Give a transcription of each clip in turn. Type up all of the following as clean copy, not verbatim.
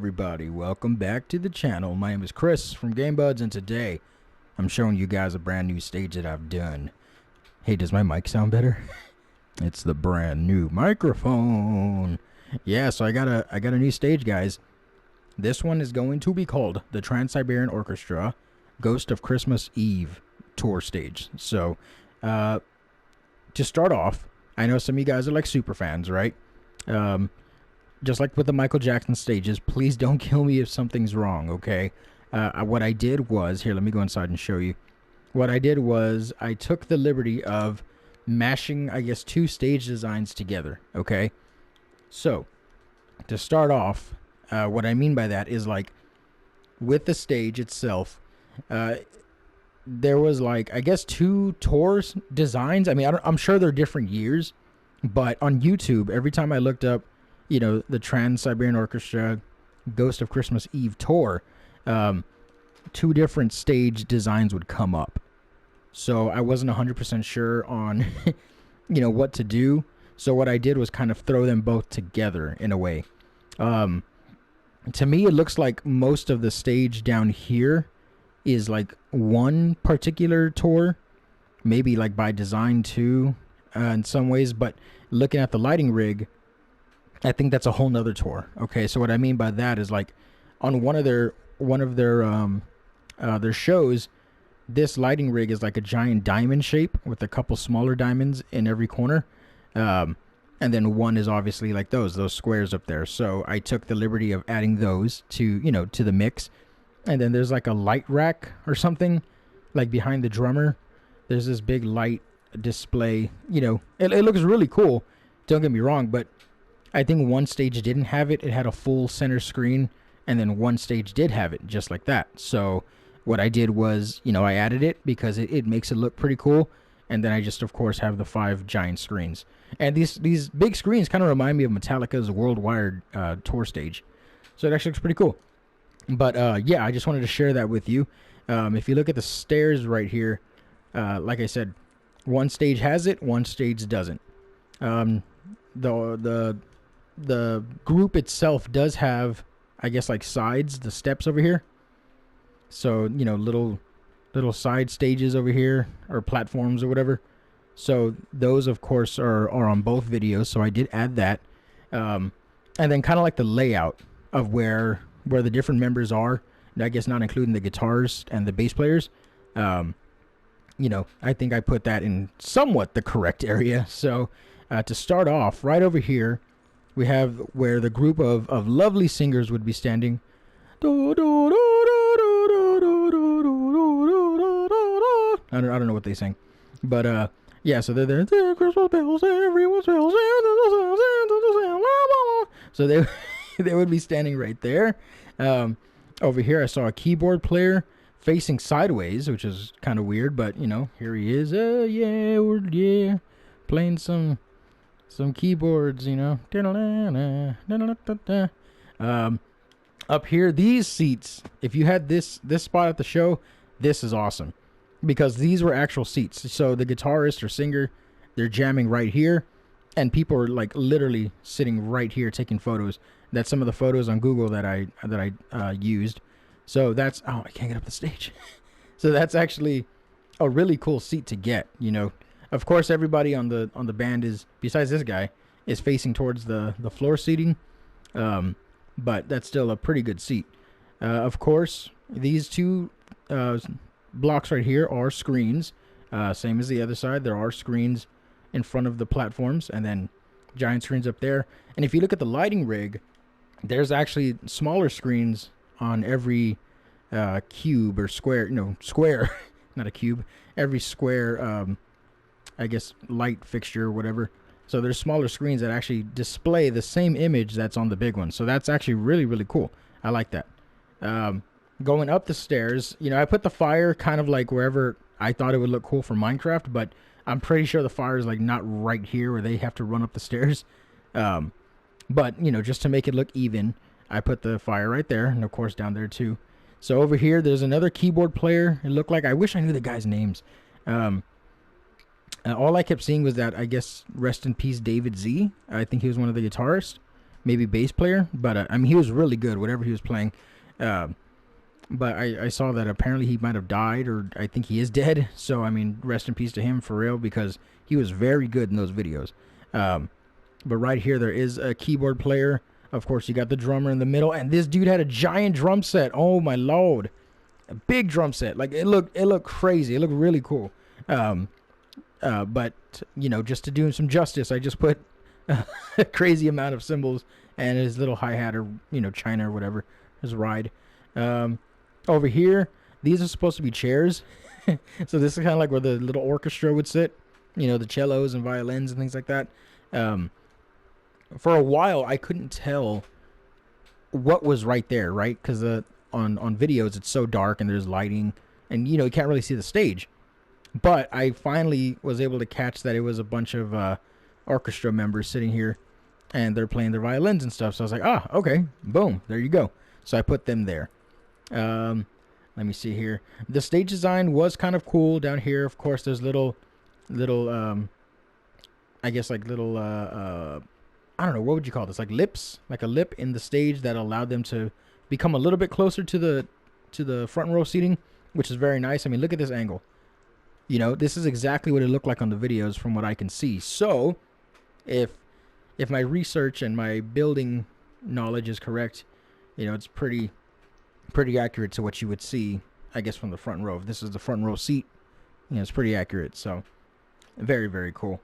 everybody, welcome back to the channel. My name is Chris from GameBuds, and today I'm showing you guys a brand new stage that I've done. Hey, does my mic sound better? It's the brand new microphone. Yeah, so I got a new stage, guys. This one is going to be called the Trans Siberian Orchestra Ghost of Christmas Eve tour stage. So to start off, I know some of you guys are like super fans, right? Just like with the Michael Jackson stages, please don't kill me if something's wrong, okay? What I did was, here, let me go inside and show you. What I did was I took the liberty of mashing, I guess, two stage designs together, okay? So, to start off, what I mean by that is, like, with the stage itself, there was, like, I guess, two tours designs. I mean, I'm sure they're different years, but on YouTube, every time I looked up, you know, the Trans Siberian Orchestra Ghost of Christmas Eve tour, two different stage designs would come up. So I wasn't 100% sure on, you know, what to do. So what I did was kind of throw them both together in a way. To me, it looks like most of the stage down here is like one particular tour, maybe like by design too, in some ways. But looking at the lighting rig, I think that's a whole nother tour. Okay, so what I mean by that is, like, on one of their shows, this lighting rig is like a giant diamond shape with a couple smaller diamonds in every corner, and then one is obviously like those squares up there. So I took the liberty of adding those to, you know, to the mix. And then there's like a light rack or something, like behind the drummer. There's this big light display. You know, it looks really cool. Don't get me wrong, but I think one stage didn't have it. It had a full center screen, and then one stage did have it, just like that. So what I did was, you know, I added it because it makes it look pretty cool. And then I just, of course, have the 5 giant screens. And these big screens kind of remind me of Metallica's Worldwide tour stage. So it actually looks pretty cool. But, yeah, I just wanted to share that with you. If you look at the stairs right here, like I said, one stage has it, one stage doesn't. The group itself does have, I guess, like sides, the steps over here. So, you know, little side stages over here, or platforms or whatever. So those, of course, are on both videos. So I did add that. And then kind of like the layout of where the different members are, and I guess not including the guitars and the bass players. You know, I think I put that in somewhat the correct area. So to start off, right over here, we have where the group of lovely singers would be standing. I don't know what they sing, but yeah. So they're there. Christmas bells, everyone's bells. So they would be standing right there. Over here, I saw a keyboard player facing sideways, which is kind of weird, but you know, here he is. Yeah, playing some keyboards, you know. Up here, these seats, if you had this spot at the show, this is awesome, because these were actual seats. So the guitarist or singer, they're jamming right here, and people are like literally sitting right here taking photos. That's some of the photos on Google that I used. So that's, oh, I can't get up the stage. So that's actually a really cool seat to get, you know. Of course, everybody on the band is, besides this guy, is facing towards the floor seating. But that's still a pretty good seat. Of course, these two blocks right here are screens. Same as the other side. There are screens in front of the platforms, and then giant screens up there. And if you look at the lighting rig, there's actually smaller screens on every cube or square. No, square, not a cube. Every square, I guess, light fixture or whatever. So there's smaller screens that actually display the same image that's on the big one. So that's actually really, really cool. I like that. Going up the stairs, you know, I put the fire kind of like wherever I thought it would look cool for Minecraft, but I'm pretty sure the fire is like not right here where they have to run up the stairs. But, you know, just to make it look even, I put the fire right there, and of course down there too. So over here, there's another keyboard player. It looked like, I wish I knew the guys' names. All I kept seeing was that, I guess, rest in peace, David Z. I think he was one of the guitarists. maybe bass player, but I mean, he was really good, whatever he was playing. But I saw that apparently he might have died, or I think he is dead. So, I mean, rest in peace to him for real, because he was very good in those videos. But right here, there is a keyboard player. Of course, you got the drummer in the middle, and this dude had a giant drum set. Oh my lord, a big drum set. Like it looked crazy. It looked really cool. But you know, just to do him some justice, I just put a crazy amount of cymbals and his little hi-hat, or you know, china or whatever, his ride. Over here, these are supposed to be chairs. So this is kind of like where the little orchestra would sit. You know, the cellos and violins and things like that. For a while, I couldn't tell what was right there, right? Because on videos, it's so dark and there's lighting, and you know, you can't really see the stage. But I finally was able to catch that it was a bunch of orchestra members sitting here, and they're playing their violins and stuff. So I was like, ah, okay, boom, there you go. So I put them there. Let me see here. The stage design was kind of cool down here. Of course, there's little I guess like little I don't know, what would you call this? Like lips, like a lip in the stage that allowed them to become a little bit closer to the front row seating, which is very nice. I mean, look at this angle. You know, this is exactly what it looked like on the videos from what I can see. So, if my research and my building knowledge is correct, you know, it's pretty accurate to what you would see, I guess, from the front row. If this is the front row seat, you know, it's pretty accurate. So, very, very cool.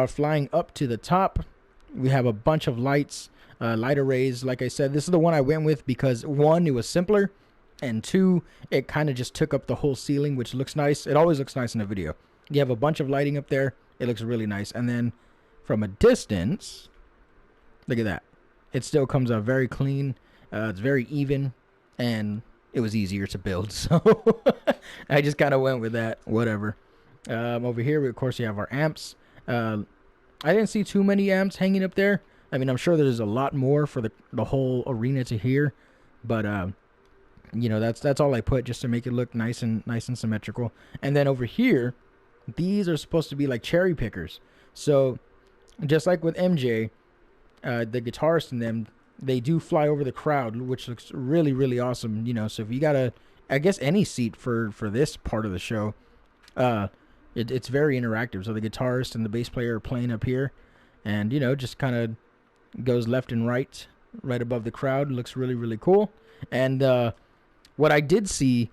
Flying up to the top, we have a bunch of lights, light arrays. Like I said, this is the one I went with because, one, it was simpler, and two, it kind of just took up the whole ceiling, which looks nice. It always looks nice in a video. You have a bunch of lighting up there. It looks really nice. And then from a distance, look at that. It still comes out very clean. It's very even, and it was easier to build. So I just kind of went with that. Whatever. Over here, of course, you have our amps. I didn't see too many amps hanging up there. I mean, I'm sure there's a lot more for the whole arena to hear, but you know, that's all I put just to make it look nice and symmetrical. And then over here, these are supposed to be like cherry pickers. So just like with MJ, the guitarist in them, they do fly over the crowd, which looks really, really awesome. You know, so if you got I guess any seat for this part of the show, it's very interactive. So the guitarist and the bass player are playing up here, and you know, just kind of goes left and right above the crowd. Looks really, really cool. And what I did see,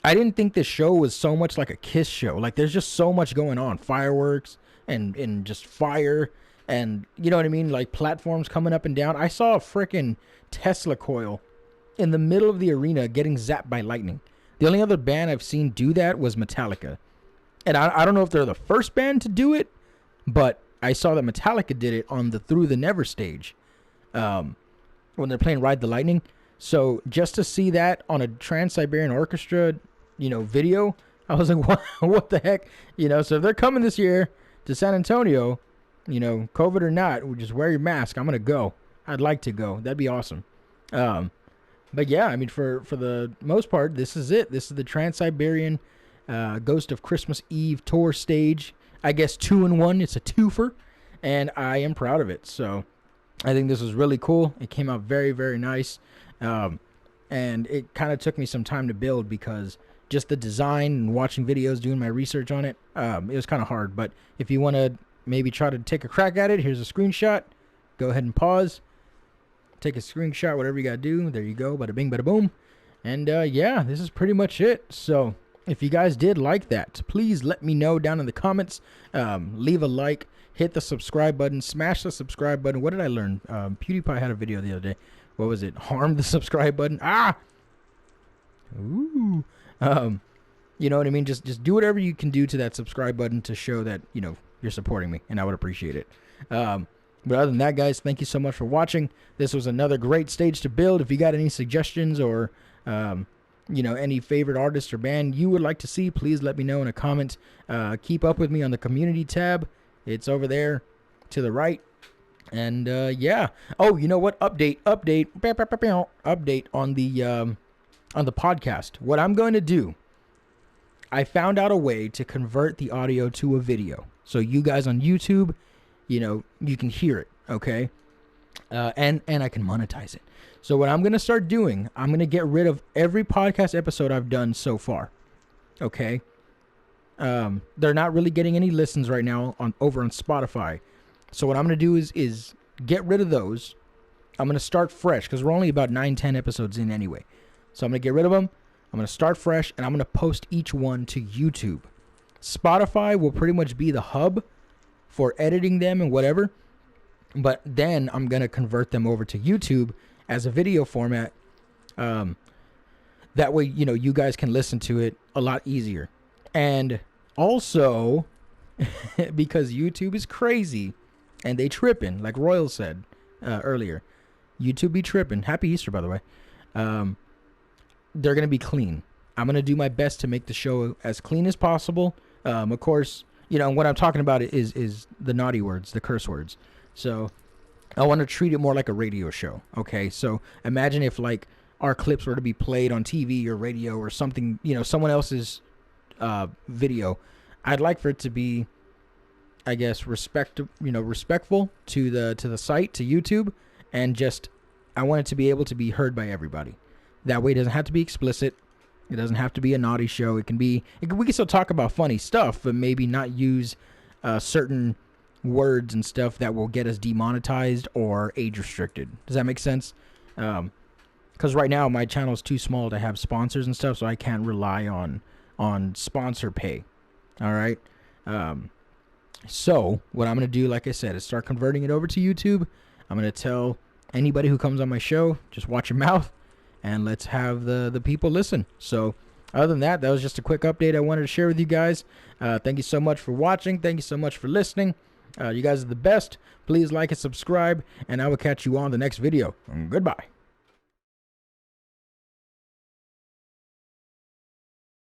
I didn't think this show was so much like a Kiss show. Like, there's just so much going on. Fireworks and just fire, and you know what I mean? Like platforms coming up and down. I saw a freaking Tesla coil in the middle of the arena getting zapped by lightning. The only other band I've seen do that was Metallica. And I don't know if they're the first band to do it, but I saw that Metallica did it on the Through the Never stage when they're playing Ride the Lightning. So just to see that on a Trans Siberian Orchestra, you know, video, I was like, what the heck? You know, so if they're coming this year to San Antonio, you know, COVID or not, just wear your mask. I'm going to go. I'd like to go. That'd be awesome. But yeah, I mean, for the most part, this is it. This is the Trans Siberian Ghost of Christmas Eve tour stage. I guess 2-in-1. It's a twofer, and I am proud of it. So I think this was really cool. It came out very, very nice. And it kind of took me some time to build because just the design and watching videos, doing my research on it, it was kind of hard. But if you want to maybe try to take a crack at it, here's a screenshot. Go ahead and pause. Take a screenshot, whatever you got to do. There you go. Bada bing, bada boom. And yeah, this is pretty much it. So if you guys did like that, please let me know down in the comments. Leave a like. Hit the subscribe button. Smash the subscribe button. What did I learn? PewDiePie had a video the other day. What was it? Harm the subscribe button. Ooh. You know what I mean? Just do whatever you can do to that subscribe button to show that, you know, you're supporting me, and I would appreciate it. But other than that, guys, thank you so much for watching. This was another great stage to build. If you got any suggestions or, you know, any favorite artist or band you would like to see, please let me know in a comment. Keep up with me on the community tab. It's over there to the right. And yeah. Oh, you know what? Update on the podcast. What I'm going to do, I found out a way to convert the audio to a video. So you guys on YouTube, you know, you can hear it, okay? and I can monetize it. So what I'm going to start doing, I'm going to get rid of every podcast episode I've done so far. Okay. They're not really getting any listens right now over on Spotify. So what I'm going to do is get rid of those. I'm going to start fresh because we're only about 9-10 episodes in anyway. So I'm going to get rid of them. I'm going to start fresh, and I'm going to post each one to YouTube. Spotify will pretty much be the hub for editing them and whatever. But then I'm going to convert them over to YouTube as a video format. That way, you guys can listen to it a lot easier. And also, because YouTube is crazy and they tripping, like Royal said earlier, YouTube be tripping. Happy Easter, by the way. They're going to be clean. I'm going to do my best to make the show as clean as possible. Of course, what I'm talking about is the naughty words, the curse words. So I want to treat it more like a radio show. Okay. So imagine if like our clips were to be played on TV or radio or something, someone else's video. I'd like for it to be, I guess, respectful to the site, to YouTube, and just I want it to be able to be heard by everybody. That way, it doesn't have to be explicit. It doesn't have to be a naughty show. We can still talk about funny stuff, but maybe not use certain words and stuff that will get us demonetized or age restricted. Does that make sense? Because right now my channel is too small to have sponsors and stuff, so I can't rely on sponsor pay. All right. So what I'm going to do, like I said, is start converting it over to YouTube. I'm going to tell anybody who comes on my show, just watch your mouth and let's have the people listen. So other than that was just a quick update I wanted to share with you guys. Thank you so much for watching. Thank you so much for listening. You guys are the best. Please like and subscribe, and I will catch you on the next video. Goodbye.